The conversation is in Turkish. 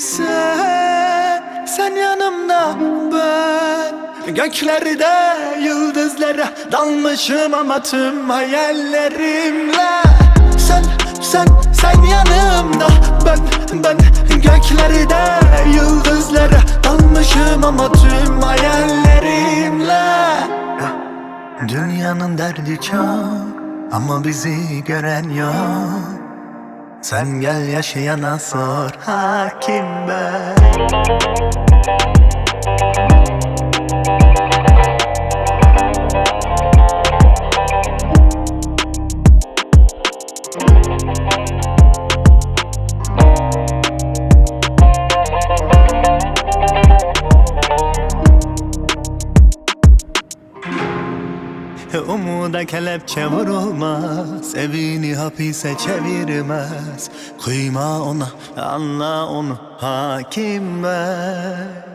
Sen yanımda, ben göklerde yıldızlara dalmışım ama tüm hayallerimle. Sen yanımda, ben göklerde yıldızlara dalmışım ama tüm hayallerimle. Dünyanın derdi çok ama bizi gören yok. Sen gel yaşayana sor, hakim ben. Umuda kelepçe vurulmaz, evini hapise çevirmez. Kıyma ona, anla onu, hakim ben.